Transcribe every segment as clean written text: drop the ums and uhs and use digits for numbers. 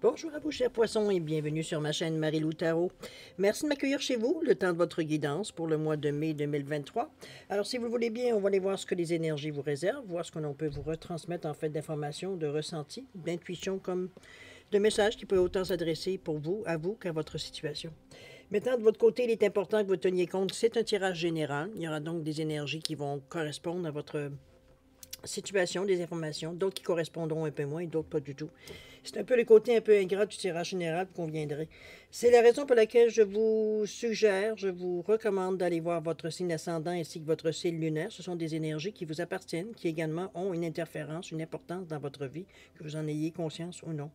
Bonjour à vous, chers poissons, et bienvenue sur ma chaîne Marie-Lou Tarot. Merci de m'accueillir chez vous, le temps de votre guidance pour le mois de mai 2023. Alors, si vous voulez bien, on va aller voir ce que les énergies vous réservent, voir ce que l'on peut vous retransmettre en fait d'informations, de ressentis, d'intuition, comme de messages qui peuvent autant s'adresser pour vous, à vous, qu'à votre situation. Maintenant, de votre côté, il est important que vous teniez compte, c'est un tirage général. Il y aura donc des énergies qui vont correspondre à votre situation, des informations, d'autres qui correspondront un peu moins, d'autres pas du tout. C'est un peu le côté un peu ingrat du tirage général vous conviendrait. C'est la raison pour laquelle je vous suggère, je vous recommande d'aller voir votre signe ascendant ainsi que votre signe lunaire. Ce sont des énergies qui vous appartiennent, qui également ont une interférence, une importance dans votre vie, que vous en ayez conscience ou non.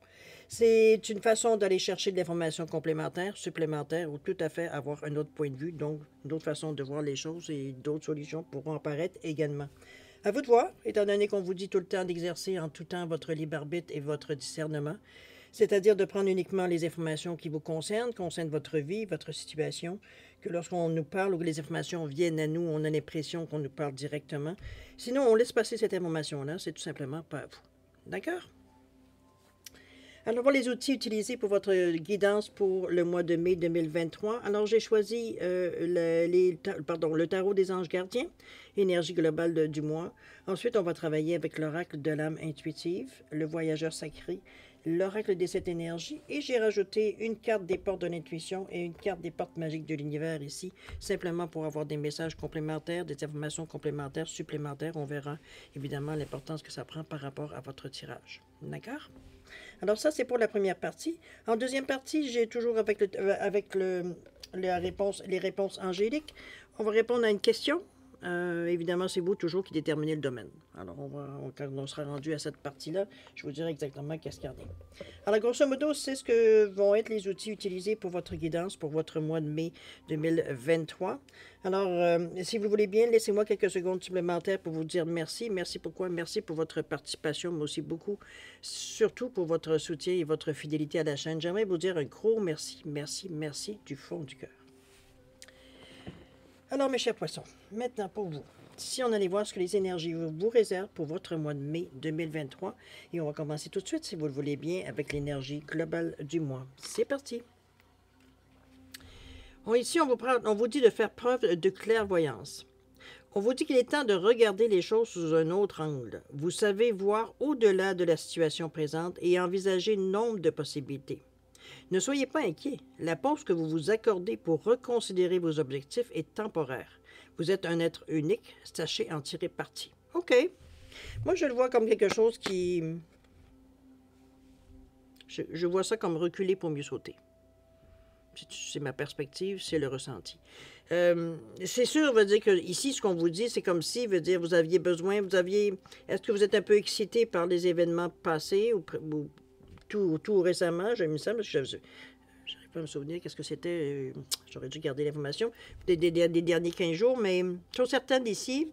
C'est une façon d'aller chercher de l'information complémentaire, supplémentaire, ou tout à fait avoir un autre point de vue, donc d'autres façons de voir les choses et d'autres solutions pourront apparaître également. À vous de voir, étant donné qu'on vous dit tout le temps d'exercer en tout temps votre libre arbitre et votre discernement, c'est-à-dire de prendre uniquement les informations qui vous concernent votre vie, votre situation, que lorsqu'on nous parle ou que les informations viennent à nous, on a l'impression qu'on nous parle directement. Sinon, on laisse passer cette information-là, c'est tout simplement pas à vous. D'accord? Alors, voilà les outils utilisés pour votre guidance pour le mois de mai 2023. Alors, j'ai choisi le tarot des anges gardiens, énergie globale du mois. Ensuite, on va travailler avec l'oracle de l'âme intuitive, le voyageur sacré, l'oracle des sept énergies. Et j'ai rajouté une carte des portes de l'intuition et une carte des portes magiques de l'univers ici, simplement pour avoir des messages complémentaires, des informations complémentaires, supplémentaires. On verra évidemment l'importance que ça prend par rapport à votre tirage. D'accord? Alors ça, c'est pour la première partie. En deuxième partie, j'ai toujours avec les réponses angéliques. On va répondre à une question. Évidemment, c'est vous toujours qui déterminez le domaine. Alors, quand on sera rendu à cette partie-là, je vous dirai exactement qu'est-ce qu'il y en a. Alors, grosso modo, c'est ce que vont être les outils utilisés pour votre guidance pour votre mois de mai 2023. Alors, si vous voulez bien, laissez-moi quelques secondes supplémentaires pour vous dire merci. Merci pourquoi? Merci pour votre participation, mais aussi beaucoup, surtout pour votre soutien et votre fidélité à la chaîne. J'aimerais vous dire un gros merci, merci, merci du fond du cœur. Alors, mes chers poissons, maintenant pour vous, si on allait voir ce que les énergies vous réservent pour votre mois de mai 2023, et on va commencer tout de suite, si vous le voulez bien, avec l'énergie globale du mois. C'est parti! Ici, on vous dit de faire preuve de clairvoyance. On vous dit qu'il est temps de regarder les choses sous un autre angle. Vous savez voir au-delà de la situation présente et envisager nombre de possibilités. Ne soyez pas inquiet. La pause que vous vous accordez pour reconsidérer vos objectifs est temporaire. Vous êtes un être unique, sachez en tirer parti. OK. Moi, je le vois comme quelque chose qui... Je vois ça comme reculer pour mieux sauter. C'est ma perspective, c'est le ressenti. C'est sûr, veut dire que ici, ce qu'on vous dit, c'est comme si, veut dire, vous aviez besoin, est-ce que vous êtes un peu excité par les événements passés ou tout récemment? Je me semble, je n'arrive pas à me souvenir qu'est-ce que c'était. J'aurais dû garder l'information des derniers 15 jours, mais chose certaine d'ici,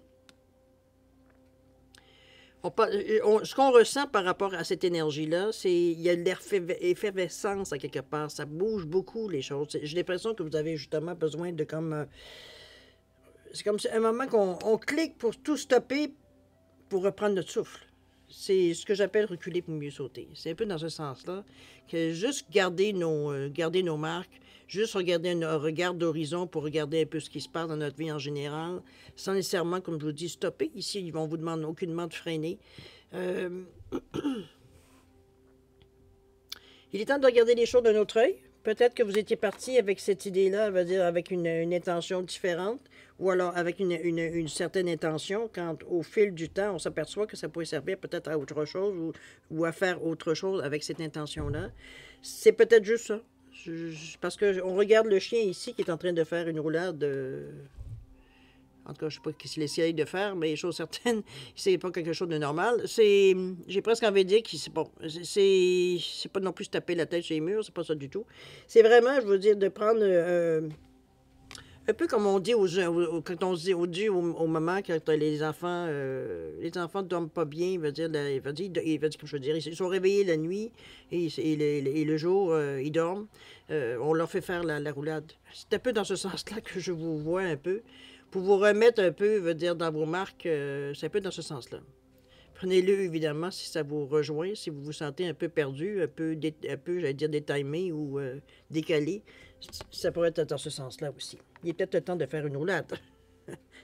ce qu'on ressent par rapport à cette énergie-là, c'est il y a de l'effervescence à quelque part. Ça bouge beaucoup, les choses. J'ai l'impression que vous avez justement besoin de comme... c'est comme un moment qu'on clique pour tout stopper pour reprendre notre souffle. C'est ce que j'appelle reculer pour mieux sauter. C'est un peu dans ce sens-là que juste garder nos marques, juste regarder un regard d'horizon pour regarder un peu ce qui se passe dans notre vie en général, sans nécessairement, comme je vous dis, stopper. Ici, ils vont vous demander aucunement de freiner. Il est temps de regarder les choses d'un autre œil. Peut-être que vous étiez parti avec cette idée-là, avec une intention différente, ou alors avec une certaine intention, quand au fil du temps, on s'aperçoit que ça pourrait servir peut-être à autre chose ou à faire autre chose avec cette intention-là. C'est peut-être juste ça. Parce qu'on regarde le chien ici qui est en train de faire une roulade en tout cas, je ne sais pas ce qu'il essaye de faire, mais chose certaine, c'est pas quelque chose de normal. J'ai presque envie de dire que c'est bon. C'est pas non plus se taper la tête sur les murs, c'est pas ça du tout. C'est vraiment, je veux dire, de prendre un peu comme on dit quand on dit au moment quand les enfants ne dorment pas bien, il veut dire, comme je veux dire, ils sont réveillés la nuit et le jour, ils dorment. On leur fait faire la roulade. C'est un peu dans ce sens-là que je vous vois un peu. Pour vous remettre un peu, veut dire, dans vos marques, c'est un peu dans ce sens-là. Prenez-le, évidemment, si ça vous rejoint, si vous vous sentez un peu perdu, un peu j'allais dire, détimé ou décalé. Ça pourrait être dans ce sens-là aussi. Il est peut-être le temps de faire une roulade.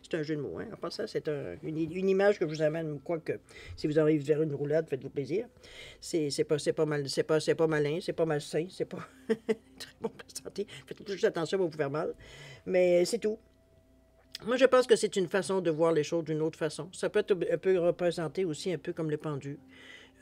C'est un jeu de mots, hein? En passant, c'est une image que je vous amène, quoique, si vous arrivez vers une roulade, faites-vous plaisir. C'est pas mal, c'est pas malin, c'est pas malsain, c'est pas très bon pour la santé. Faites juste attention pour vous faire mal. Mais c'est tout. Moi, je pense que c'est une façon de voir les choses d'une autre façon. Ça peut être un peu représenté aussi un peu comme le pendu,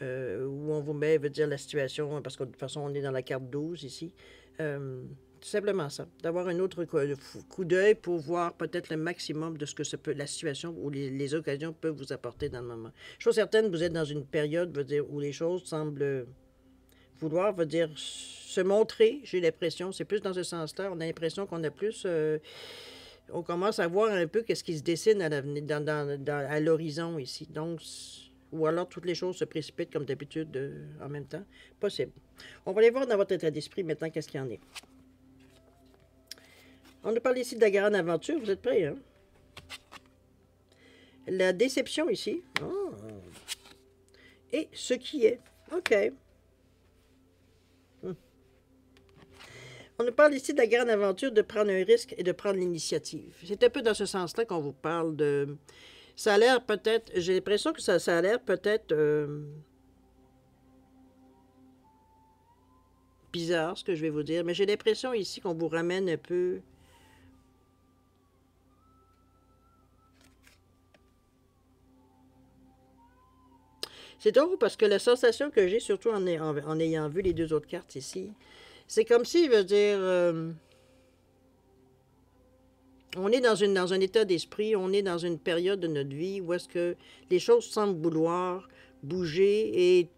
où on vous met, veut dire la situation, parce que de toute façon, on est dans la carte 12 ici. Tout simplement ça, d'avoir un autre coup d'œil pour voir peut-être le maximum de ce que ça peut, la situation ou les occasions peuvent vous apporter dans le moment. Chose certaine, vous êtes dans une période, veut dire, où les choses semblent vouloir, veut dire, se montrer, j'ai l'impression, c'est plus dans ce sens-là. On a l'impression qu'on a plus... on commence à voir un peu qu'est-ce qui se dessine à l'avenir, à l'horizon ici. Donc, ou alors toutes les choses se précipitent comme d'habitude en même temps. Possible. On va aller voir dans votre état d'esprit maintenant qu'est-ce qu'il y en est. On nous parle ici de la grande aventure. Vous êtes prêts, hein? La déception ici. Oh. Et ce qui est. OK. On nous parle ici de la grande aventure de prendre un risque et de prendre l'initiative. C'est un peu dans ce sens-là qu'on vous parle de... Ça a l'air peut-être... J'ai l'impression que ça a l'air peut-être... bizarre, ce que je vais vous dire, mais j'ai l'impression ici qu'on vous ramène un peu... C'est drôle parce que la sensation que j'ai, surtout en ayant vu les deux autres cartes ici, c'est comme si, veut dire, on est dans un état d'esprit, on est dans une période de notre vie où est-ce que les choses semblent vouloir bouger et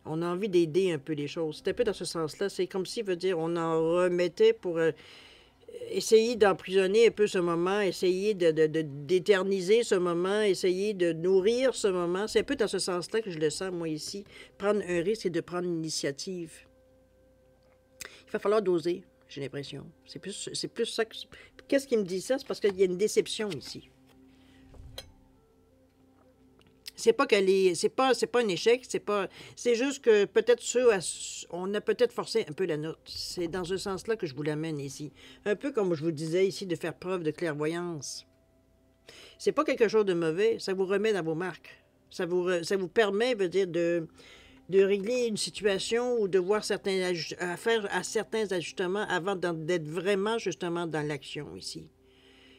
on a envie d'aider un peu les choses. C'est un peu dans ce sens-là. C'est comme si, veut dire, on en remettait pour essayer d'emprisonner un peu ce moment, essayer d'éterniser ce moment, essayer de nourrir ce moment. C'est un peu dans ce sens-là que je le sens, moi, ici. Prendre un risque et de prendre l'initiative. Il va falloir doser, j'ai l'impression. C'est plus ça que... Qu'est-ce qui me dit ça? C'est parce qu'il y a une déception ici. C'est pas qu'elle est... C'est pas un échec, c'est pas... C'est juste que peut-être on a peut-être forcé un peu la note. C'est dans ce sens-là que je vous l'amène ici. Un peu comme je vous disais ici, de faire preuve de clairvoyance. C'est pas quelque chose de mauvais, ça vous remet dans vos marques. Ça vous permet, veut dire, de régler une situation ou de voir faire certains ajustements avant d'être vraiment, justement, dans l'action ici.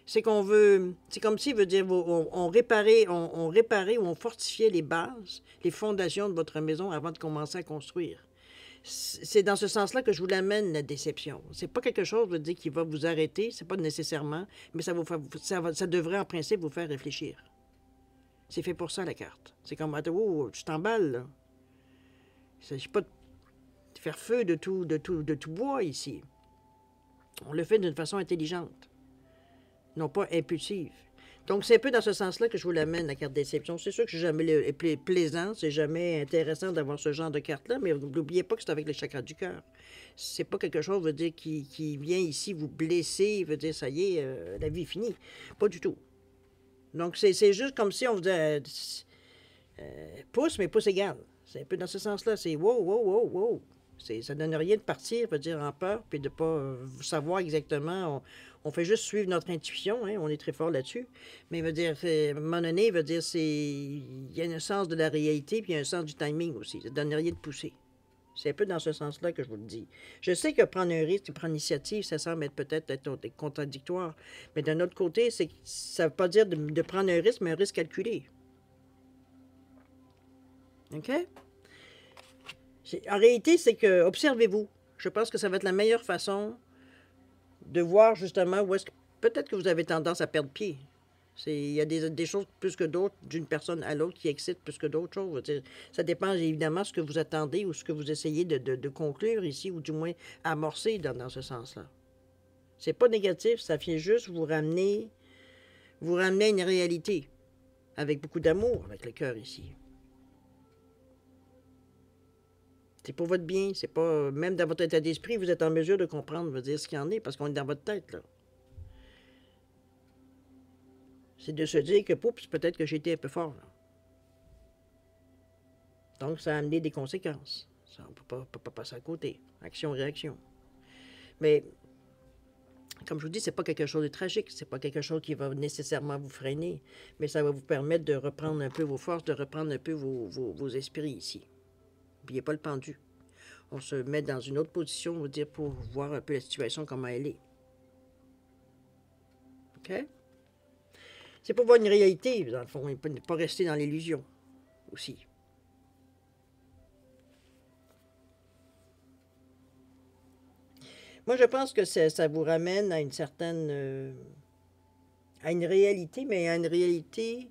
C'est qu'on veut, c'est comme si, veut dire, on réparait ou on fortifiait les bases, les fondations de votre maison avant de commencer à construire. C'est dans ce sens-là que je vous l'amène, la déception. C'est pas quelque chose, veut dire, qui va vous arrêter, c'est pas nécessairement, mais ça devrait, en principe, vous faire réfléchir. C'est fait pour ça, la carte. C'est comme, oh, tu t'emballes, là. Il ne s'agit pas de faire feu de tout bois, ici. On le fait d'une façon intelligente, non pas impulsive. Donc, c'est un peu dans ce sens-là que je vous l'amène, la carte déception. C'est sûr que c'est jamais plaisant, c'est jamais intéressant d'avoir ce genre de carte-là, mais n'oubliez pas que c'est avec le chakra du cœur. C'est pas quelque chose, veut dire, qui vient ici vous blesser, veut dire, ça y est, la vie est finie. Pas du tout. Donc, c'est juste comme si on vous disait pouce, mais pouce égal. C'est un peu dans ce sens-là. C'est wow, wow, wow, wow. Ça ne donne rien de partir, veut dire, en peur, puis de ne pas savoir exactement. On fait juste suivre notre intuition, hein, on est très fort là-dessus. Mais veut dire, à un moment donné, veut dire, il y a un sens de la réalité, puis il y a un sens du timing aussi. Ça ne donne rien de pousser. C'est un peu dans ce sens-là que je vous le dis. Je sais que prendre un risque, prendre l'initiative, ça semble peut-être être contradictoire. Mais d'un autre côté, ça ne veut pas dire de prendre un risque, mais un risque calculé. OK? En réalité, c'est que, observez-vous. Je pense que ça va être la meilleure façon de voir justement où est-ce que, peut-être que vous avez tendance à perdre pied. Il y a des choses plus que d'autres, d'une personne à l'autre, qui excitent plus que d'autres choses. Ça dépend évidemment de ce que vous attendez ou ce que vous essayez de conclure ici, ou du moins amorcer dans ce sens-là. C'est pas négatif, ça vient juste vous ramener à une réalité, avec beaucoup d'amour, avec le cœur ici. C'est pour votre bien, c'est pas... Même dans votre état d'esprit, vous êtes en mesure de comprendre, veut dire, ce qu'il y en est, parce qu'on est dans votre tête, là. C'est de se dire que, oups, peut-être que j'ai été un peu fort, là. Donc, ça a amené des conséquences. Ça, on ne peut pas passer à côté. Action-réaction. Mais, comme je vous dis, ce n'est pas quelque chose de tragique. Ce n'est pas quelque chose qui va nécessairement vous freiner. Mais ça va vous permettre de reprendre un peu vos forces, de reprendre un peu vos esprits ici. N'oubliez pas le pendu. On se met dans une autre position, on va dire, pour voir un peu la situation, comment elle est. OK? C'est pour voir une réalité, dans le fond, et ne pas rester dans l'illusion aussi. Moi, je pense que ça vous ramène à une certaine... à une réalité, mais à une réalité...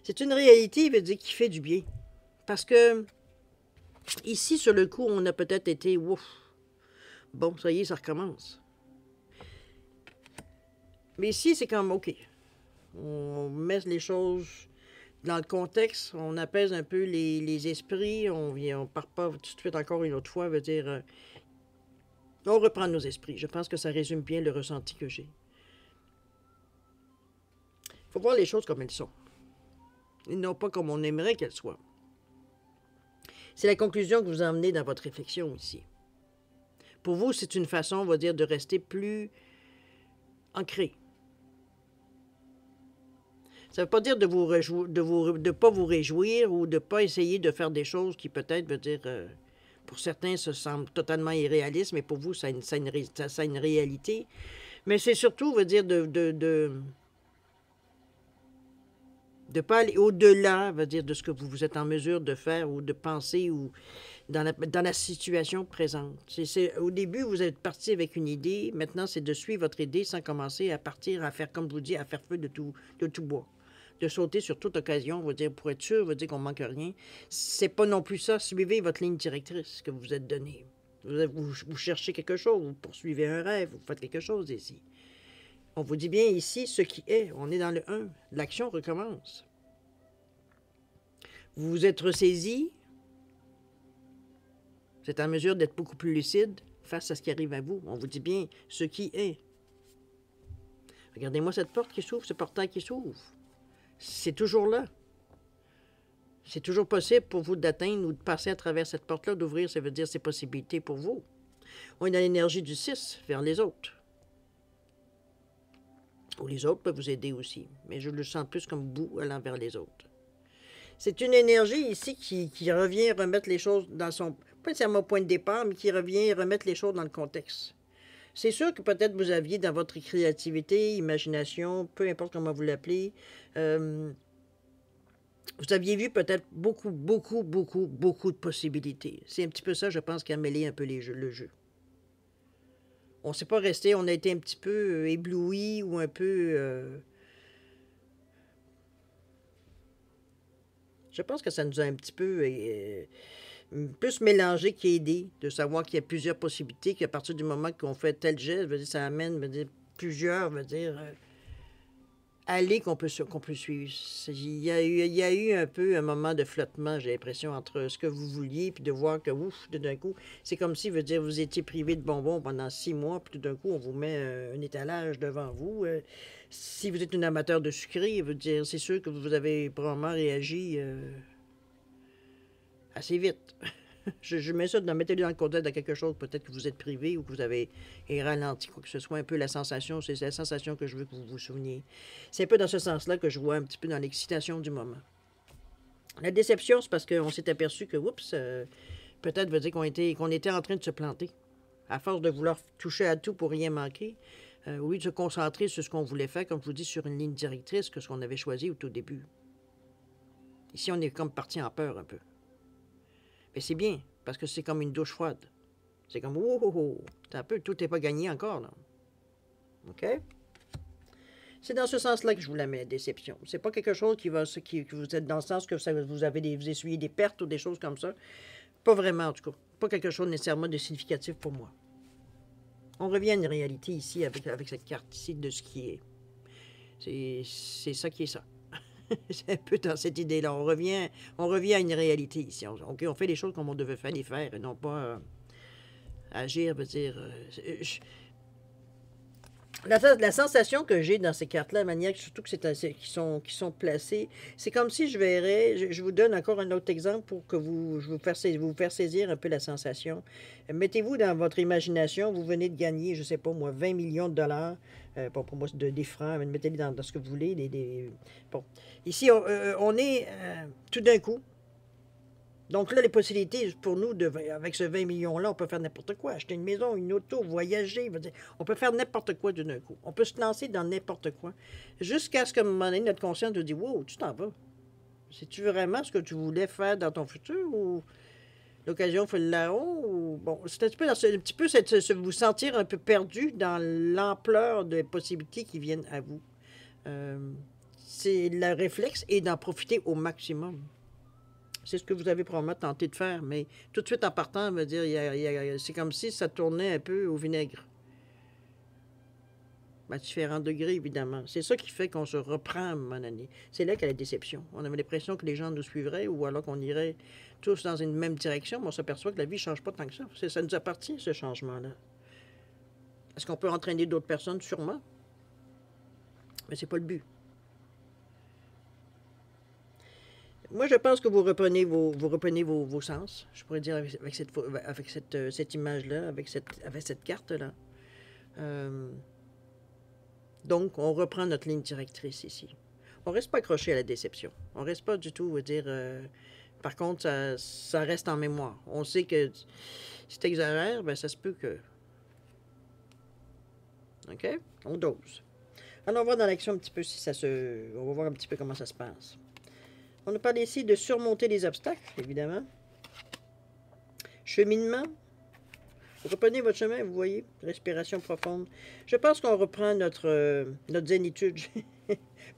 C'est une réalité, il veut dire, qui fait du bien. Parce que, ici, sur le coup, on a peut-être été... Ouf, bon, ça y est, ça recommence. Mais ici, c'est comme, OK. On met les choses dans le contexte, on apaise un peu les esprits, on part pas tout de suite encore une autre fois, veut dire... on reprend nos esprits. Je pense que ça résume bien le ressenti que j'ai. Il faut voir les choses comme elles sont. Et non pas comme on aimerait qu'elles soient. C'est la conclusion que vous emmenez dans votre réflexion ici. Pour vous, c'est une façon, on va dire, de rester plus ancré. Ça ne veut pas dire de pas vous réjouir ou de ne pas essayer de faire des choses qui peut-être veut dire, pour certains, se semblent totalement irréalistes, mais pour vous, ça a une réalité. Mais c'est surtout, veut dire, de pas aller au-delà, veut dire, de ce que vous êtes en mesure de faire ou de penser ou dans la situation présente. Au début, vous êtes parti avec une idée. Maintenant, c'est de suivre votre idée sans commencer à partir, à faire, comme je vous dis, à faire feu de tout bois. De sauter sur toute occasion, veut dire, pour être sûr, veut dire qu'on ne manque rien. C'est pas non plus ça. Suivez votre ligne directrice que vous vous êtes donnée. Vous cherchez quelque chose, vous poursuivez un rêve, vous faites quelque chose ici. On vous dit bien ici ce qui est. On est dans le 1. L'action recommence. Vous vous êtes ressaisi. Vous êtes en mesure d'être beaucoup plus lucide face à ce qui arrive à vous. On vous dit bien ce qui est. Regardez-moi cette porte qui s'ouvre, ce portail qui s'ouvre. C'est toujours là. C'est toujours possible pour vous d'atteindre ou de passer à travers cette porte-là, d'ouvrir, ça veut dire ces possibilités pour vous. On est dans l'énergie du 6 vers les autres. Ou les autres peuvent vous aider aussi, mais je le sens plus comme vous allant vers les autres. C'est une énergie ici qui revient remettre les choses dans son... pas nécessairement au point de départ, mais qui revient remettre les choses dans le contexte. C'est sûr que peut-être vous aviez dans votre créativité, imagination, peu importe comment vous l'appelez, vous aviez vu peut-être beaucoup de possibilités. C'est un petit peu ça, je pense, qui a mêlé un peu le jeu. On ne s'est pas resté, on a été un petit peu ébloui ou un peu... Je pense que ça nous a un petit peu plus mélangé qu'aidé, de savoir qu'il y a plusieurs possibilités, qu'à partir du moment qu'on fait tel geste, veut dire, ça amène plusieurs, allées qu'on peut suivre. Il y a eu un peu un moment de flottement, j'ai l'impression, entre ce que vous vouliez, puis de voir que, ouf, tout d'un coup, c'est comme si, veut dire, vous étiez privé de bonbons pendant 6 mois, puis tout d'un coup, on vous met un étalage devant vous. Si vous êtes un amateur de sucré, veut dire, c'est sûr que vous avez probablement réagi assez vite. je mets ça, mettez-le dans le contexte de quelque chose, peut-être que vous êtes privé ou que vous avez ralenti, quoi que ce soit, un peu la sensation, c'est la sensation que je veux que vous vous souveniez. C'est un peu dans ce sens-là que je vois un petit peu dans l'excitation du moment. La déception, c'est parce qu'on s'est aperçu que, oups, peut-être veut dire qu'on était en train de se planter. À force de vouloir toucher à tout pour rien manquer, au lieu de se concentrer sur ce qu'on voulait faire, comme je vous dis, sur une ligne directrice que ce qu'on avait choisi au tout début. Ici, on est comme parti en peur un peu. Mais c'est bien, parce que c'est comme une douche froide. C'est comme, oh, oh, oh, un peu, tout n'est pas gagné encore, là. OK? C'est dans ce sens-là que je vous la mets, la déception. C'est pas quelque chose que vous êtes dans le sens que vous essuyez des pertes ou des choses comme ça. Pas vraiment, en tout cas. Pas quelque chose nécessairement de significatif pour moi. On revient à une réalité ici, avec cette carte ici, de ce qui est. C'est ça qui est ça. C'est un peu dans cette idée-là. On revient à une réalité ici. On fait les choses comme on devait les faire et non pas agir, veut dire... La sensation que j'ai dans ces cartes-là, la manière surtout que qui sont placées, c'est comme si je verrais, je vous donne encore un autre exemple pour que vous faire saisir un peu la sensation. Mettez-vous dans votre imagination, vous venez de gagner, je sais pas moi, 20 millions de dollars, bon, pour moi, des francs, mais mettez-les dans ce que vous voulez. Bon. Ici, on est tout d'un coup. Donc là, les possibilités pour nous, avec ce 20 millions-là, on peut faire n'importe quoi. Acheter une maison, une auto, voyager. On peut faire n'importe quoi d'un coup. On peut se lancer dans n'importe quoi. Jusqu'à ce qu'à un moment donné, notre conscience nous dise, wow, tu t'en vas. C'est-tu vraiment ce que tu voulais faire dans ton futur ou l'occasion fait le larron? Ou... Bon, c'est un petit peu vous sentir un peu perdu dans l'ampleur des possibilités qui viennent à vous. Euh, c'est le réflexe et d'en profiter au maximum. C'est ce que vous avez probablement tenté de faire, mais tout de suite en partant, veut dire, c'est comme si ça tournait un peu au vinaigre. À différents degrés, évidemment. C'est ça qui fait qu'on se reprend à un moment donné. C'est là qu'est la déception. On avait l'impression que les gens nous suivraient ou alors qu'on irait tous dans une même direction, mais on s'aperçoit que la vie ne change pas tant que ça. Ça nous appartient, ce changement-là. Est-ce qu'on peut entraîner d'autres personnes? Sûrement. Mais c'est pas le but. Moi, je pense que vous reprenez vos sens, je pourrais dire, avec cette image-là, avec cette carte-là. Donc, on reprend notre ligne directrice ici. On ne reste pas accroché à la déception. On ne reste pas du tout, par contre, ça reste en mémoire. On sait que si tu exagères, ben, ça se peut que... OK? On dose. Alors, on va voir dans l'action un petit peu si ça se... On va voir un petit peu comment ça se passe. On a parlé ici de surmonter les obstacles, évidemment. Cheminement. Reprenez votre chemin, vous voyez. Respiration profonde. Je pense qu'on reprend notre zénitude.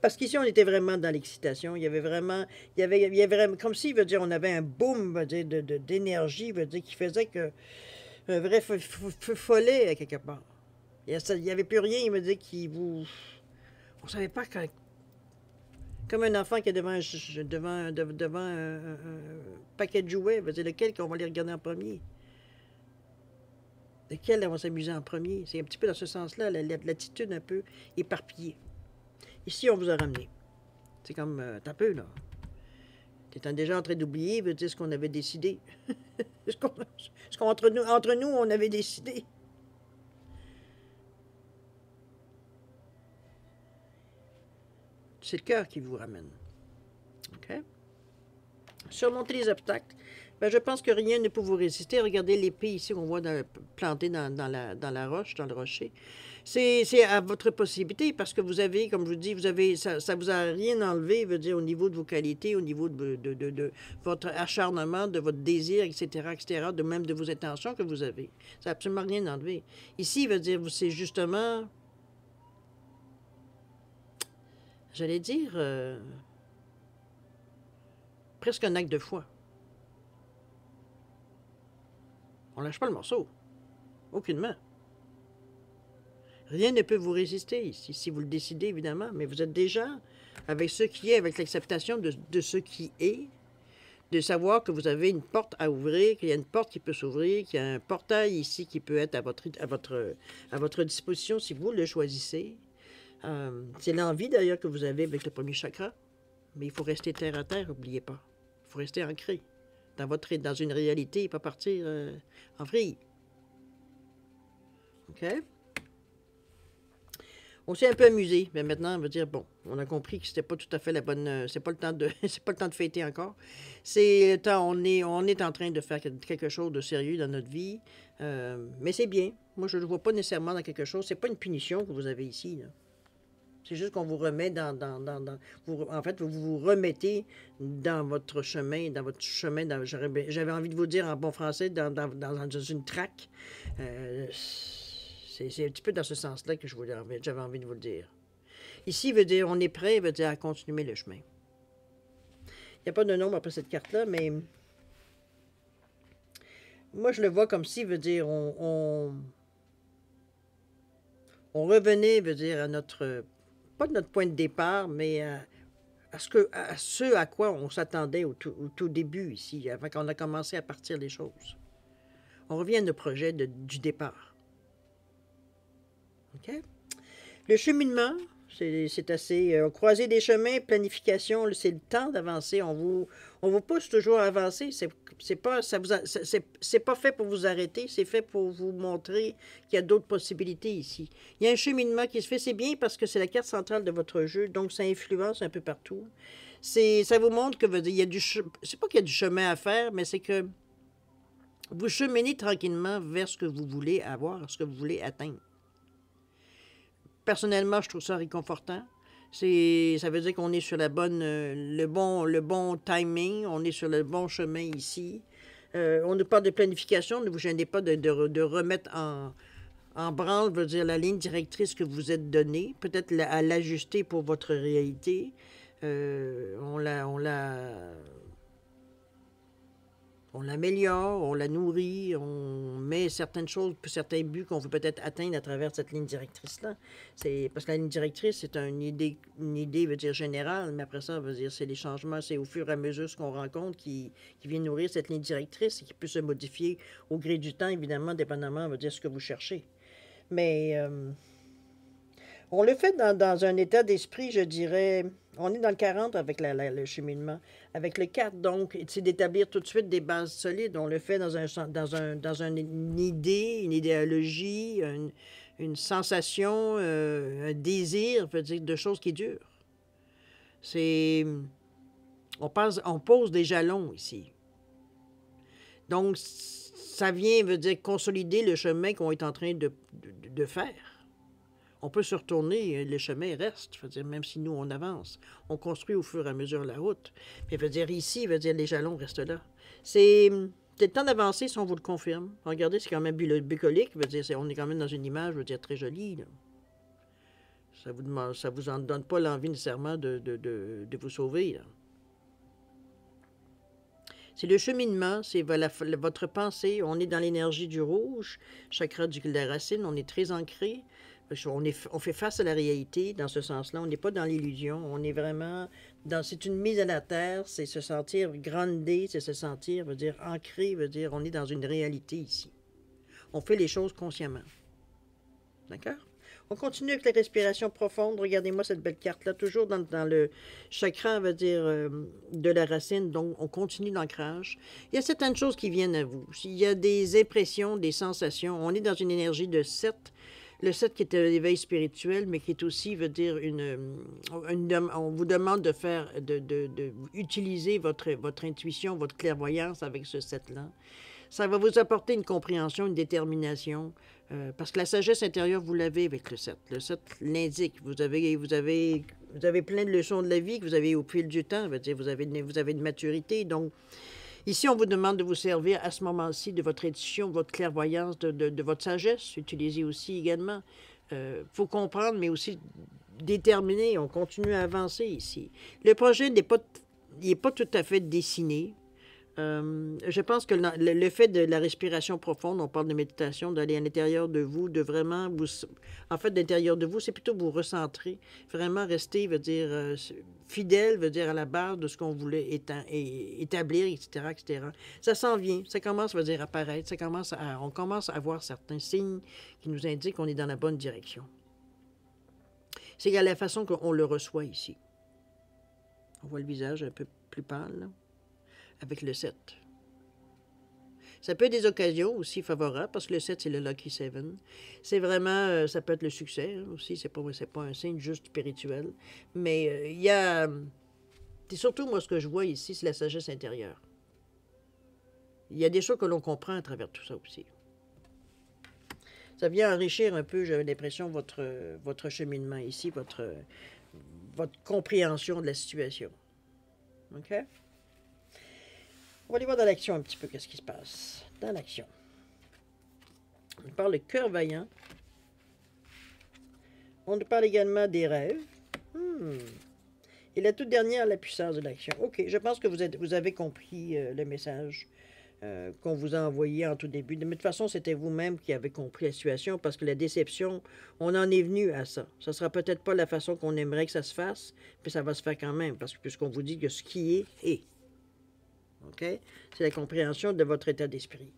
Parce qu'ici, on était vraiment dans l'excitation. Il y avait vraiment... Il y avait vraiment... Comme si, veut dire, on avait un boom, veut dire, d'énergie, veut dire, qui faisait que... Un vrai feu follet, à quelque part. Il n'y avait plus rien, il me dit, qui vous... On ne savait pas quand... Comme un enfant qui est devant un paquet de jouets, veut dire lequel qu'on va les regarder en premier. Lequel on va s'amuser en premier. C'est un petit peu dans ce sens-là, l'attitude un peu éparpillée. Ici, on vous a ramené. C'est comme, t'as peu, là. T'es déjà en train d'oublier, veut dire ce qu'on avait décidé. Entre nous, on avait décidé. C'est le cœur qui vous ramène. OK? Surmonter les obstacles. Ben, je pense que rien ne peut vous résister. Regardez l'épée ici qu'on voit plantée dans la roche, dans le rocher. C'est à votre possibilité parce que vous avez, comme je vous dis, ça vous a rien enlevé, veut dire, au niveau de vos qualités, au niveau de votre acharnement, de votre désir, etc., de même de vos intentions que vous avez. Ça n'a absolument rien enlevé. Ici, veut dire, c'est justement, j'allais dire, presque un acte de foi. On lâche pas le morceau. Aucunement. Rien ne peut vous résister ici, si vous le décidez, évidemment, mais vous êtes déjà avec ce qui est, avec l'acceptation de ce qui est, de savoir que vous avez une porte à ouvrir, qu'il y a une porte qui peut s'ouvrir, qu'il y a un portail ici qui peut être à votre disposition si vous le choisissez. C'est l'envie d'ailleurs que vous avez avec le premier chakra, mais il faut rester terre à terre, n'oubliez pas. Il faut rester ancré dans une réalité et pas partir en vrille. OK? On s'est un peu amusé, mais maintenant, on va dire, bon, on a compris que c'était pas tout à fait la bonne... c'est pas le temps de c'est pas le temps de fêter encore. C'est le temps, on est en train de faire quelque chose de sérieux dans notre vie, mais c'est bien. Moi, je ne le vois pas nécessairement dans quelque chose. C'est pas une punition que vous avez ici, là. C'est juste qu'on vous remet en fait, vous vous remettez dans votre chemin, j'avais envie de vous dire en bon français, dans une traque. C'est un petit peu dans ce sens-là que j'avais envie de vous le dire. Ici, veut dire, on est prêt, veut dire à continuer le chemin. Il n'y a pas de nombre après cette carte-là, mais moi, je le vois comme si, veut dire, on revenait, veut dire, à notre... pas de notre point de départ, mais à ce à quoi on s'attendait au tout début ici, avant qu'on a commencé à partir les choses. On revient à nos projets du départ. OK? Le cheminement, c'est assez... croiser des chemins, planification, c'est le temps d'avancer. On vous pousse toujours à avancer. C'est pas, ça vous c'est pas fait pour vous arrêter, c'est fait pour vous montrer qu'il y a d'autres possibilités ici. Il y a un cheminement qui se fait, c'est bien parce que c'est la carte centrale de votre jeu, donc ça influence un peu partout. Ça vous montre que il y a c'est pas qu'il y a du chemin à faire, mais c'est que vous cheminez tranquillement vers ce que vous voulez avoir, ce que vous voulez atteindre. Personnellement, je trouve ça réconfortant. Ça veut dire qu'on est sur le bon timing, on est sur le bon chemin ici. On nous parle de planification, ne vous gênez pas de remettre en branle, veut dire la ligne directrice que vous êtes donnée, peut-être à l'ajuster pour votre réalité. On l'améliore, on la nourrit, on met certaines choses, certains buts qu'on veut peut-être atteindre à travers cette ligne directrice-là. Parce que la ligne directrice, c'est une idée, veut dire générale, mais après ça, veut dire c'est les changements, c'est au fur et à mesure ce qu'on rencontre qui vient nourrir cette ligne directrice et qui peut se modifier au gré du temps, évidemment, dépendamment, veut dire ce que vous cherchez. Mais on le fait dans un état d'esprit, je dirais. On est dans le 40 avec le cheminement. Avec le 4, donc, c'est d'établir tout de suite des bases solides. On le fait dans une idée, une idéologie, une sensation, un désir, veut dire, de choses qui durent. On pose des jalons ici. Donc, ça vient, veut dire, consolider le chemin qu'on est en train de faire. On peut se retourner, le chemin reste, je veux dire, même si nous, on avance. On construit au fur et à mesure la route. Mais veut dire, ici, veut dire, les jalons restent là. C'est le temps d'avancer si on vous le confirme. Regardez, c'est quand même bucolique, veut dire, on est quand même dans une image, veut dire, très jolie. Là. Ça vous en donne pas l'envie nécessairement de vous sauver. Là. C'est le cheminement, c'est votre pensée. On est dans l'énergie du rouge, chakra de la racine, on est très ancré. On fait face à la réalité dans ce sens-là. On n'est pas dans l'illusion. On est vraiment c'est une mise à la terre. C'est se sentir groundé, c'est se sentir, veut dire ancré, veut dire on est dans une réalité ici. On fait les choses consciemment. D'accord? On continue avec la respiration profonde. Regardez-moi cette belle carte-là, toujours dans le chakra, veut dire, de la racine. Donc, on continue l'ancrage. Il y a certaines choses qui viennent à vous. Il y a des impressions, des sensations. On est dans une énergie de 7. Le 7 qui est un éveil spirituel, mais qui est aussi, veut dire, on vous demande de faire, utiliser votre intuition, votre clairvoyance avec ce 7-là. Ça va vous apporter une compréhension, une détermination, parce que la sagesse intérieure, vous l'avez avec le 7. Le 7 l'indique. Vous avez plein de leçons de la vie que vous avez au fil du temps. Veut dire, vous avez une maturité, donc... Ici, on vous demande de vous servir à ce moment-ci de votre intuition, de votre clairvoyance, de votre sagesse. Utilisez aussi également. Il faut comprendre, mais aussi déterminer. On continue à avancer ici. Le projet n'est pas tout à fait dessiné. Je pense que le fait de la respiration profonde, on parle de méditation, d'aller à l'intérieur de vous, de vraiment vous... En fait, l'intérieur de vous, c'est plutôt vous recentrer, vraiment rester, veut dire, fidèle, veut dire, à la base de ce qu'on voulait établir, etc., etc. Ça s'en vient, ça commence, veut dire, à apparaître, on commence à voir certains signes qui nous indiquent qu'on est dans la bonne direction. C'est à la façon qu'on le reçoit ici. On voit le visage un peu plus pâle, là. Avec le 7. Ça peut être des occasions aussi favorables, parce que le 7, c'est le Lucky 7. C'est vraiment, ça peut être le succès aussi, c'est pas un signe juste spirituel. Mais il y a... C'est surtout, moi, ce que je vois ici, c'est la sagesse intérieure. Il y a des choses que l'on comprend à travers tout ça aussi. Ça vient enrichir un peu, j'avais l'impression, votre cheminement ici, votre compréhension de la situation. OK? On va aller voir dans l'action un petit peu qu'est-ce qui se passe. Dans l'action. On nous parle de cœur vaillant. On nous parle également des rêves. Et la toute dernière, la puissance de l'action. OK, je pense que vous avez compris le message qu'on vous a envoyé en tout début. Mais de toute façon, c'était vous-même qui avez compris la situation parce que la déception, on en est venu à ça. Ça ne sera peut-être pas la façon qu'on aimerait que ça se fasse, mais ça va se faire quand même parce que puisqu'on vous dit que ce qui est. OK? C'est la compréhension de votre état d'esprit.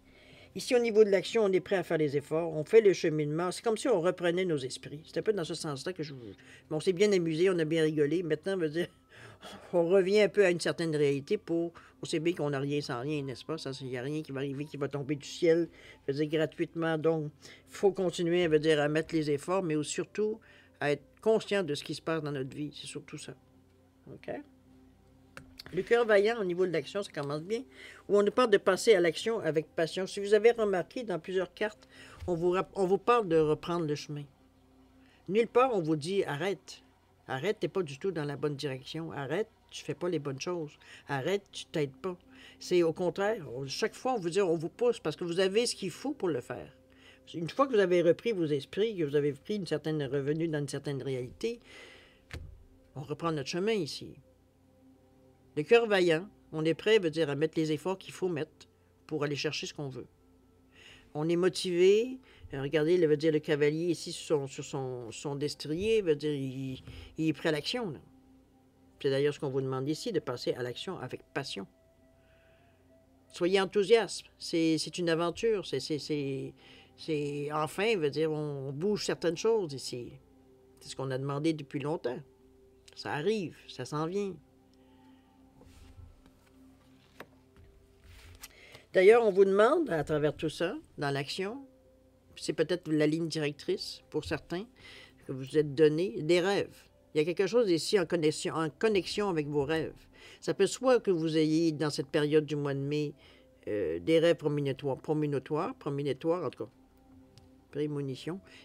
Ici, au niveau de l'action, on est prêt à faire les efforts, on fait le cheminement. C'est comme si on reprenait nos esprits. C'est un peu dans ce sens-là que je vous... Bon, on s'est bien amusé, on a bien rigolé. Maintenant, veut dire, on revient un peu à une certaine réalité pour... On sait bien qu'on n'a rien sans rien, n'est-ce pas? Il n'y a rien qui va arriver, qui va tomber du ciel, veut dire, gratuitement. Donc, il faut continuer, veut dire, à mettre les efforts, mais surtout à être conscient de ce qui se passe dans notre vie. C'est surtout ça. OK? Le cœur vaillant, au niveau de l'action, ça commence bien. Où on nous parle de passer à l'action avec passion. Si vous avez remarqué, dans plusieurs cartes, on vous parle de reprendre le chemin. Nulle part, on vous dit arrête. Arrête, tu n'es pas du tout dans la bonne direction. Arrête, tu ne fais pas les bonnes choses. Arrête, tu ne t'aides pas. C'est au contraire. Chaque fois, on vous dit, on vous pousse parce que vous avez ce qu'il faut pour le faire. Une fois que vous avez repris vos esprits, que vous avez pris une certaine revenu dans une certaine réalité, on reprend notre chemin ici. Le cœur vaillant, on est prêt, veut dire, à mettre les efforts qu'il faut mettre pour aller chercher ce qu'on veut. On est motivé. Regardez, veut dire, le cavalier ici sur son destrier, veut dire, il est prêt à l'action. C'est d'ailleurs ce qu'on vous demande ici, de passer à l'action avec passion. Soyez enthousiastes. C'est une aventure. Enfin, veut dire, on bouge certaines choses ici. C'est ce qu'on a demandé depuis longtemps. Ça arrive, ça s'en vient. D'ailleurs, on vous demande, à travers tout ça, dans l'action, c'est peut-être la ligne directrice pour certains, que vous êtes donné, des rêves. Il y a quelque chose ici en connexion avec vos rêves. Ça peut soit que vous ayez, dans cette période du mois de mai, des rêves prémonitoires, en tout cas,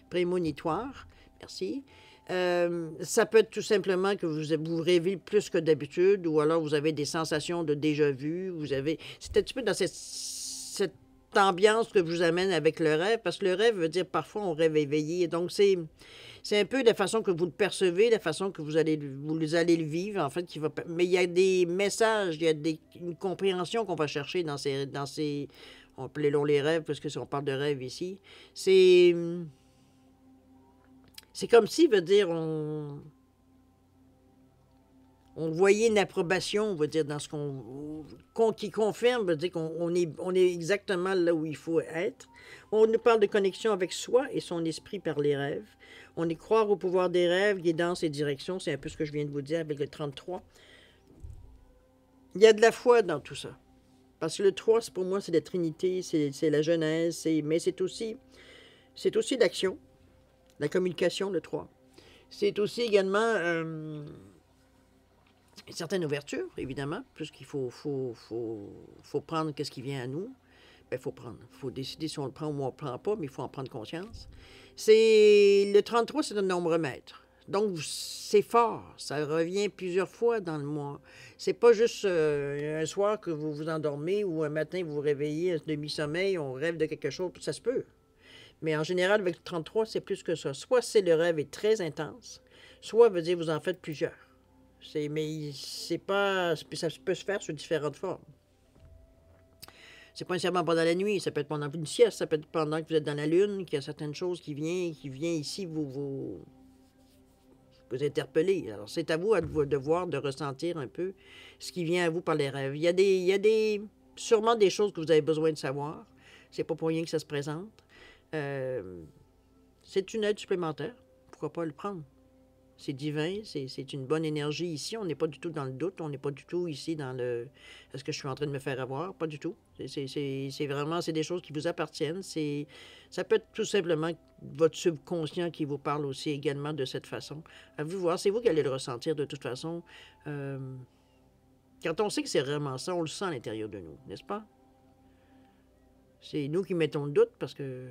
prémonitoires, merci. Ça peut être tout simplement que vous rêvez plus que d'habitude, ou alors vous avez des sensations de déjà-vu. C'est un petit peu dans cette ambiance que je vous amène avec le rêve, parce que le rêve veut dire parfois on rêve éveillé. Donc c'est un peu la façon que vous le percevez, la façon que vous allez le vivre, en fait, mais il y a des messages, il y a une compréhension qu'on va chercher dans ces on peut les rêves, parce que si on parle de rêve ici, c'est comme si, veut dire, on voyait une approbation, on va dire, dans ce qui confirme, veut dire qu'on est exactement là où il faut être. On nous parle de connexion avec soi et son esprit par les rêves. On y croire au pouvoir des rêves, guidance et direction. C'est un peu ce que je viens de vous dire avec le 33. Il y a de la foi dans tout ça. Parce que le 3, pour moi, c'est la Trinité, c'est la Genèse, mais c'est aussi l'action, la communication, le 3. C'est aussi également une certaine ouverture, évidemment, puisqu'il faut prendre ce qui vient à nous. Il faut prendre. Il faut décider si on le prend ou on ne le prend pas, mais il faut en prendre conscience. Le 33, c'est un nombre maître. Donc, c'est fort. Ça revient plusieurs fois dans le mois. C'est pas juste un soir que vous vous endormez ou un matin vous vous réveillez, un demi-sommeil, on rêve de quelque chose, ça se peut. Mais en général, avec le 33, c'est plus que ça. Soit le rêve est très intense, soit veut dire vous en faites plusieurs. Mais c'est pas... Ça peut se faire sous différentes formes. C'est pas nécessairement pendant la nuit, ça peut être pendant une sieste, ça peut être pendant que vous êtes dans la lune, qu'il y a certaines choses qui viennent ici vous interpeller. Alors, c'est à vous de voir, de ressentir un peu ce qui vient à vous par les rêves. Il y a sûrement des choses que vous avez besoin de savoir. C'est pas pour rien que ça se présente. C'est une aide supplémentaire. Pourquoi pas le prendre? C'est divin, c'est une bonne énergie ici. On n'est pas du tout dans le doute. On n'est pas du tout ici dans le... Est-ce que je suis en train de me faire avoir? Pas du tout. C'est vraiment... C'est des choses qui vous appartiennent. Ça peut être tout simplement votre subconscient qui vous parle aussi également de cette façon. À vous voir, c'est vous qui allez le ressentir de toute façon. Quand on sait que c'est vraiment ça, on le sent à l'intérieur de nous, n'est-ce pas? C'est nous qui mettons le doute parce que...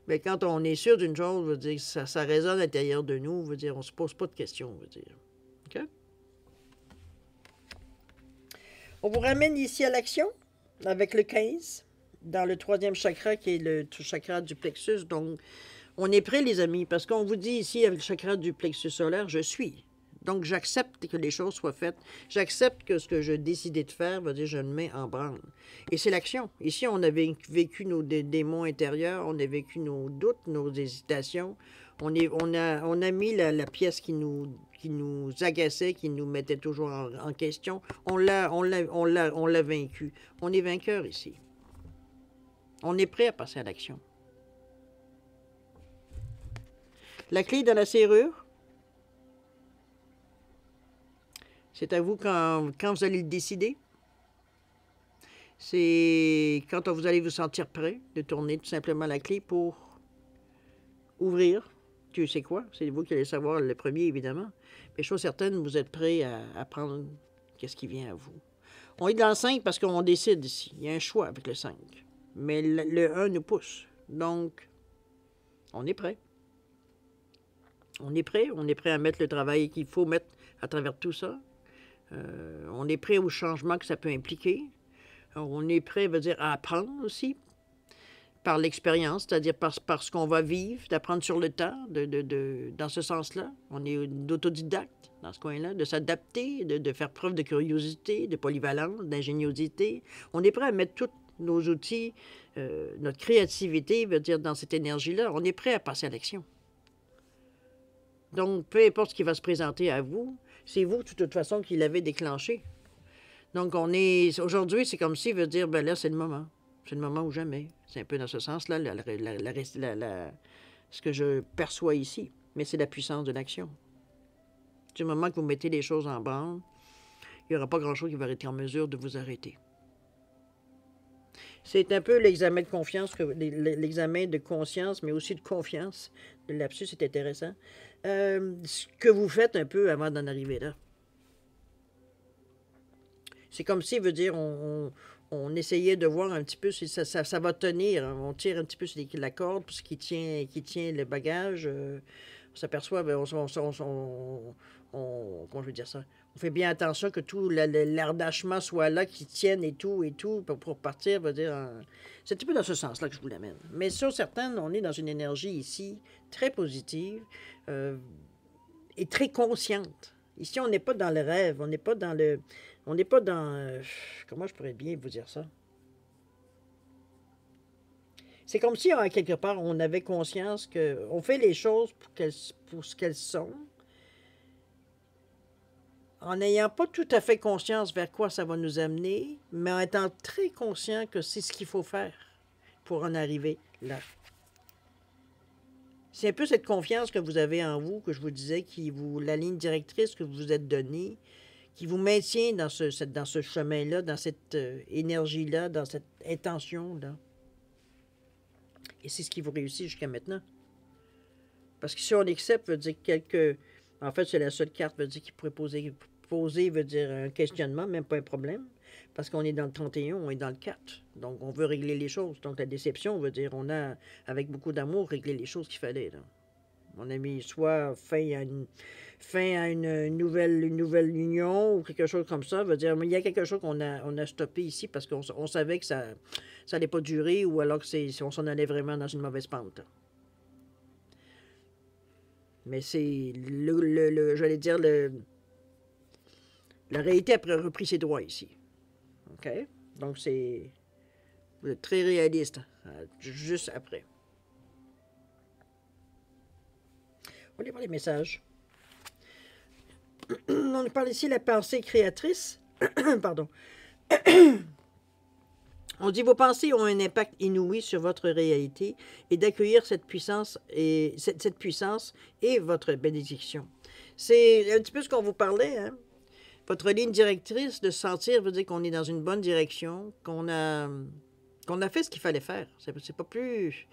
Mais quand on est sûr d'une chose, veut dire, ça résonne à l'intérieur de nous, veut dire, on ne se pose pas de questions, veut dire. OK? On vous ramène ici à l'action avec le 15, dans le 3e chakra, qui est le chakra du plexus. Donc, on est prêt, les amis, parce qu'on vous dit ici, avec le chakra du plexus solaire, je suis. Donc, j'accepte que les choses soient faites. J'accepte que ce que je décidais de faire, veut dire, je le mets en branle. Et c'est l'action. Ici, on a vécu nos démons intérieurs, on a vécu nos doutes, nos hésitations. On a mis la pièce qui nous agaçait, qui nous mettait toujours en question. On l'a vaincu. On est vainqueur ici. On est prêt à passer à l'action. La clé dans la serrure, c'est à vous quand vous allez le décider. C'est quand vous allez vous sentir prêt de tourner tout simplement la clé pour ouvrir. Tu sais quoi? C'est vous qui allez savoir le premier, évidemment. Mais chose certaine, vous êtes prêt à prendre qu'est-ce qui vient à vous. On est dans le 5 parce qu'on décide ici. Il y a un choix avec le 5. Mais le 1 nous pousse. Donc, on est prêt. On est prêt à mettre le travail qu'il faut mettre à travers tout ça. On est prêt au changement que ça peut impliquer. On est prêt, veut dire, à apprendre aussi par l'expérience, c'est-à-dire par ce qu'on va vivre, d'apprendre sur le tas, dans ce sens-là. On est d'autodidacte dans ce coin-là, de s'adapter, de faire preuve de curiosité, de polyvalence, d'ingéniosité. On est prêt à mettre tous nos outils, notre créativité, veut dire, dans cette énergie-là. On est prêt à passer à l'action. Donc, peu importe ce qui va se présenter à vous, c'est vous, de toute façon, qui l'avez déclenché. Donc, aujourd'hui, c'est comme si, veut dire, ben là, c'est le moment. C'est le moment ou jamais. C'est un peu dans ce sens-là, ce que je perçois ici. Mais c'est la puissance de l'action. Du moment que vous mettez les choses en branle, il n'y aura pas grand-chose qui va être en mesure de vous arrêter. C'est un peu l'examen de confiance, l'examen de conscience, mais aussi de confiance. Le lapsus est intéressant. Ce que vous faites un peu avant d'en arriver là. C'est comme si, veut dire, on essayait de voir un petit peu si ça va tenir. On tire un petit peu sur la corde, pour ce qui tient le bagage. On s'aperçoit, comment je veux dire ça? On fait bien attention que tout l'ardachement soit là, qui tienne et tout, pour partir, veut dire... C'est un petit peu dans ce sens-là que je vous l'amène. Mais sur certaines, on est dans une énergie ici très positive et très consciente. Ici, on n'est pas dans le rêve, on n'est pas dans le... On n'est pas dans... comment je pourrais bien vous dire ça? C'est comme si, à quelque part, on avait conscience qu'on fait les choses pour ce qu'elles sont, en n'ayant pas tout à fait conscience vers quoi ça va nous amener, mais en étant très conscient que c'est ce qu'il faut faire pour en arriver là. C'est un peu cette confiance que vous avez en vous, que je vous disais, la ligne directrice que vous vous êtes donnée, qui vous maintient dans ce chemin-là, dans cette énergie-là, dans cette intention-là. Et c'est ce qui vous réussit jusqu'à maintenant. Parce que si on accepte, veut dire en fait, c'est la seule carte, veut dire qui pourrait poser, veut dire un questionnement, même pas un problème. Parce qu'on est dans le 31, on est dans le 4. Donc, on veut régler les choses. Donc, la déception veut dire on a, avec beaucoup d'amour, réglé les choses qu'il fallait, là. On a mis soit fin à une nouvelle union ou quelque chose comme ça. Veut dire, il y a quelque chose qu'on a stoppé ici parce qu'on savait que ça n'allait pas durer ou alors que on s'en allait vraiment dans une mauvaise pente. Mais c'est, j'allais dire, la réalité a repris ses droits ici. OK? Donc, vous êtes très réaliste juste après. On va aller voir les messages. On parle ici de la pensée créatrice. Pardon. On dit vos pensées ont un impact inouï sur votre réalité et d'accueillir cette puissance et votre bénédiction. C'est un petit peu ce qu'on vous parlait, hein? Votre ligne directrice de sentir veut dire qu'on est dans une bonne direction, qu'on a fait ce qu'il fallait faire. C'est pas plus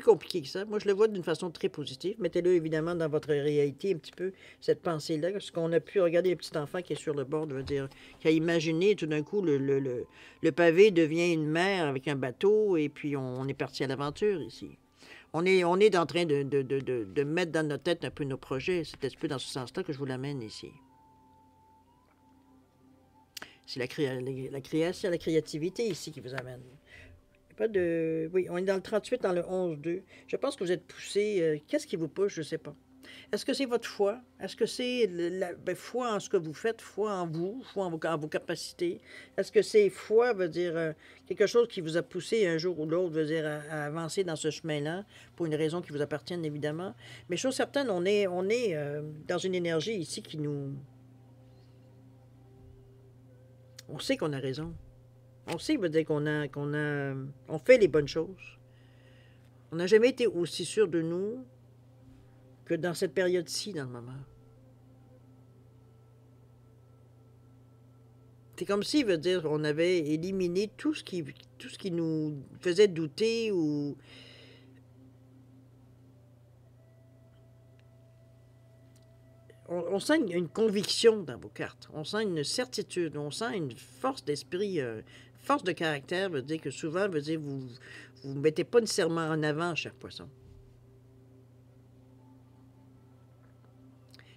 compliqué que ça. Moi, je le vois d'une façon très positive. Mettez-le évidemment dans votre réalité un petit peu, cette pensée-là. Parce qu'on a pu regarder le petit enfant qui est sur le bord, veut dire, qui a imaginé tout d'un coup le pavé devient une mer avec un bateau et puis on est parti à l'aventure ici. On est en train de mettre dans notre tête un peu nos projets. C'est un peu dans ce sens-là que je vous l'amène ici. C'est la création, la créativité ici qui vous amène. Pas de... Oui, on est dans le 38, dans le 11-2. Je pense que vous êtes poussé. Qu'est-ce qui vous pousse? Je ne sais pas. Est-ce que c'est votre foi? Est-ce que c'est la foi en ce que vous faites, foi en vous, foi en vos capacités? Est-ce que c'est foi, veut dire, quelque chose qui vous a poussé un jour ou l'autre, veut dire, à avancer dans ce chemin-là, pour une raison qui vous appartienne, évidemment? Mais chose certaine, on est dans une énergie ici qui nous... On sait qu'on a raison. On sait, veut dire, on fait les bonnes choses. On n'a jamais été aussi sûr de nous que dans cette période-ci, dans le moment. C'est comme si, veut dire, on avait éliminé tout ce qui nous faisait douter ou... On sent une conviction dans vos cartes. On sent une certitude. On sent une force d'esprit, force de caractère, veut dire que souvent, veut dire, vous ne mettez pas nécessairement en avant, cher poisson.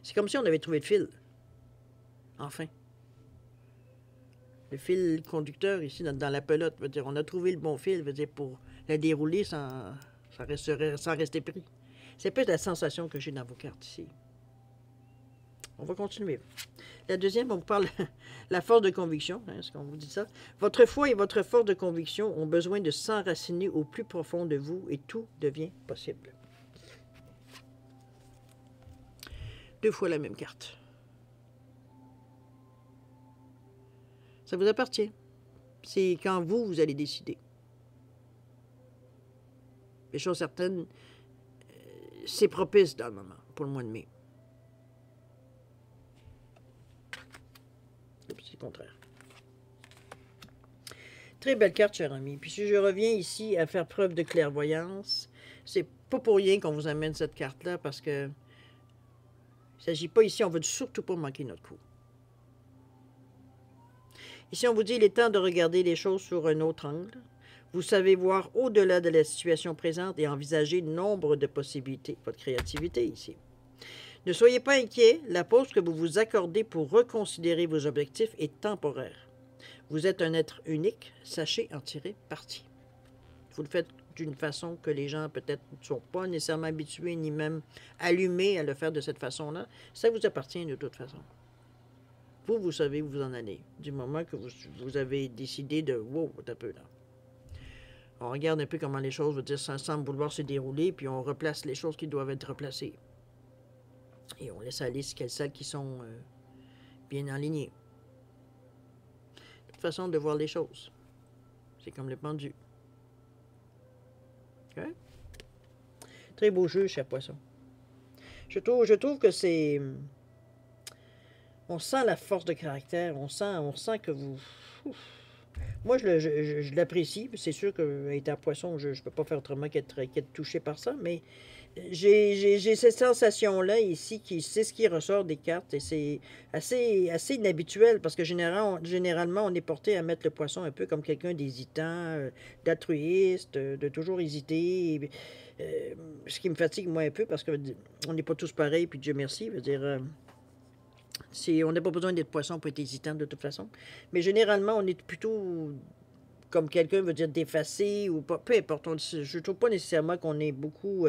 C'est comme si on avait trouvé le fil. Enfin. Le fil conducteur ici, dans la pelote, veut dire, on a trouvé le bon fil, veut dire, pour la dérouler sans rester pris. C'est peut-être la sensation que j'ai dans vos cartes ici. On va continuer. La deuxième, on vous parle de la force de conviction. Est-ce qu'on vous dit ça? Votre foi et votre force de conviction ont besoin de s'enraciner au plus profond de vous et tout devient possible. 2 fois la même carte. Ça vous appartient. C'est quand vous allez décider. Les choses certaines, c'est propice dans le moment, pour le mois de mai. C'est le contraire. Très belle carte, cher ami. Puis si je reviens ici à faire preuve de clairvoyance, c'est pas pour rien qu'on vous amène cette carte-là, parce que il ne s'agit pas ici, on ne veut surtout pas manquer notre coup. Ici, on vous dit, il est temps de regarder les choses sur un autre angle. Vous savez voir au-delà de la situation présente et envisager nombre de possibilités. Votre créativité ici. Ne soyez pas inquiets, la pause que vous vous accordez pour reconsidérer vos objectifs est temporaire. Vous êtes un être unique, sachez en tirer parti. Vous le faites d'une façon que les gens peut-être ne sont pas nécessairement habitués ni même allumés à le faire de cette façon-là. Ça vous appartient de toute façon. Vous savez où vous en allez. Du moment que vous avez décidé de... Wow, un peu là. On regarde un peu comment les choses, veut dire, semblent vouloir se dérouler, puis on replace les choses qui doivent être replacées. Et on laisse aller celles qui sont bien alignées. Toute façon de voir les choses. C'est comme le pendu. OK? Très beau jeu, cher poisson. Je trouve que c'est... On sent la force de caractère, on sent que vous... Ouf. Moi, je l'apprécie. C'est sûr qu'étant poisson, je ne peux pas faire autrement qu'être touché par ça, mais j'ai cette sensation-là ici, c'est ce qui ressort des cartes, et c'est assez inhabituel, parce que généralement, on est porté à mettre le poisson un peu comme quelqu'un d'hésitant, d'altruiste, de toujours hésiter, ce qui me fatigue, moi, un peu, parce qu'on n'est pas tous pareils, puis Dieu merci, veut dire... on n'a pas besoin d'être poisson pour être hésitant de toute façon. Mais généralement, on est plutôt comme quelqu'un veut dire d'effacer ou pas. Peu importe. Je ne trouve pas nécessairement qu'on est beaucoup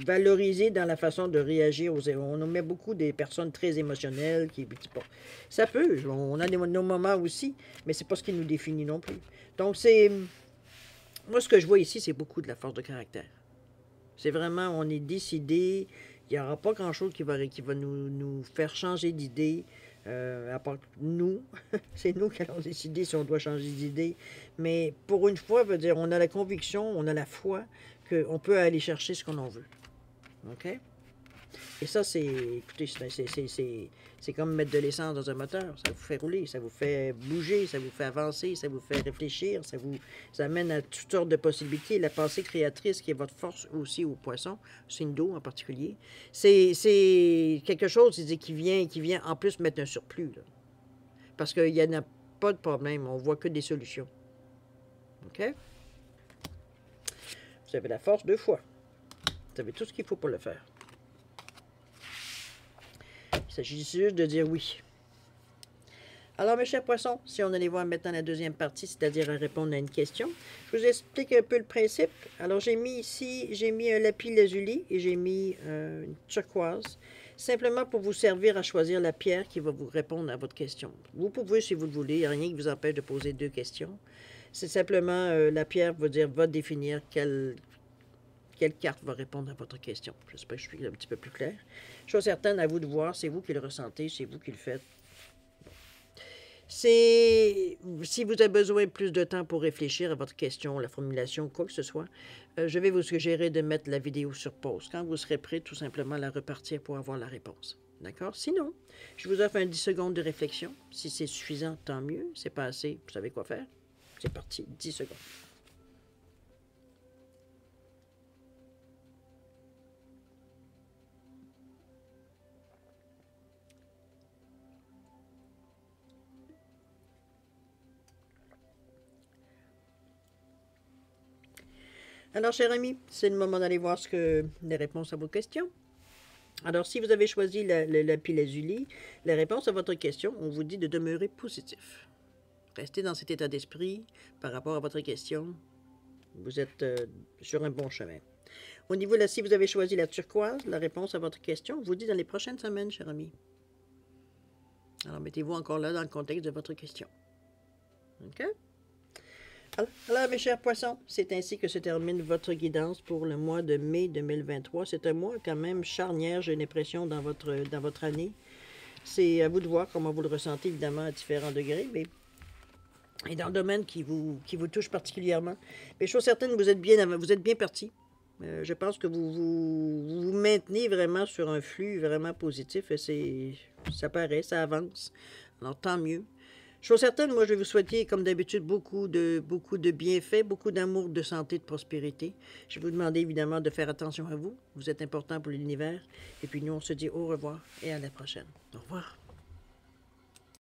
valorisé dans la façon de réagir aux... On met beaucoup des personnes très émotionnelles qui... Bon, ça peut. On a nos moments aussi, mais c'est pas ce qui nous définit non plus. Donc, c'est... Moi, ce que je vois ici, c'est beaucoup de la force de caractère. C'est vraiment, on est décidé... Il n'y aura pas grand-chose qui va nous faire changer d'idée, à part nous. C'est nous qui allons décider si on doit changer d'idée. Mais pour une fois, veut dire, on a la conviction, on a la foi qu'on peut aller chercher ce qu'on en veut. OK? Et ça, écoutez, c'est comme mettre de l'essence dans un moteur. Ça vous fait rouler, ça vous fait bouger, ça vous fait avancer, ça vous fait réfléchir, ça amène à toutes sortes de possibilités. La pensée créatrice, qui est votre force aussi au poisson, signe d'eau en particulier, c'est quelque chose qui vient en plus mettre un surplus. Là. Parce qu'il n'y en a pas de problème, on voit que des solutions. OK? Vous avez la force 2 fois. Vous avez tout ce qu'il faut pour le faire. Il s'agit juste de dire oui. Alors, mes chers poissons, si on allait voir maintenant la deuxième partie, c'est-à-dire à répondre à une question, je vous explique un peu le principe. Alors, j'ai mis ici, j'ai mis un lapis lazuli et j'ai mis une turquoise, simplement pour vous servir à choisir la pierre qui va vous répondre à votre question. Vous pouvez, si vous le voulez, il n'y a rien qui vous empêche de poser deux questions. C'est simplement, la pierre va définir quelle carte va répondre à votre question. J'espère que je suis un petit peu plus clair. Chose certaine, à vous de voir, c'est vous qui le ressentez, c'est vous qui le faites. Si vous avez besoin de plus de temps pour réfléchir à votre question, la formulation, quoi que ce soit, je vais vous suggérer de mettre la vidéo sur pause. Quand vous serez prêt, tout simplement la repartir pour avoir la réponse. D'accord? Sinon, je vous offre un 10 secondes de réflexion. Si c'est suffisant, tant mieux. C'est pas assez, vous savez quoi faire. C'est parti, 10 secondes. Alors, cher ami, c'est le moment d'aller voir les réponses à vos questions. Alors, si vous avez choisi le lapis lazuli, la réponse à votre question, on vous dit de demeurer positif. Restez dans cet état d'esprit par rapport à votre question. Vous êtes sur un bon chemin. Au niveau là, si vous avez choisi la turquoise, la réponse à votre question, on vous dit dans les prochaines semaines, cher ami. Alors, mettez-vous encore là dans le contexte de votre question. OK? Alors, mes chers poissons, c'est ainsi que se termine votre guidance pour le mois de mai 2023. C'est un mois quand même charnière, j'ai l'impression, dans votre année. C'est à vous de voir comment vous le ressentez, évidemment, à différents degrés, mais et dans le domaine qui vous touche particulièrement. Mais chose certaine, vous êtes bien parti. Je pense que vous maintenez vraiment sur un flux vraiment positif et ça paraît, ça avance. Alors, tant mieux. Chose certaine, moi, je vais vous souhaiter, comme d'habitude, beaucoup de bienfaits, beaucoup d'amour, de santé, de prospérité. Je vais vous demander, évidemment, de faire attention à vous. Vous êtes important pour l'univers. Et puis, nous, on se dit au revoir et à la prochaine. Au revoir.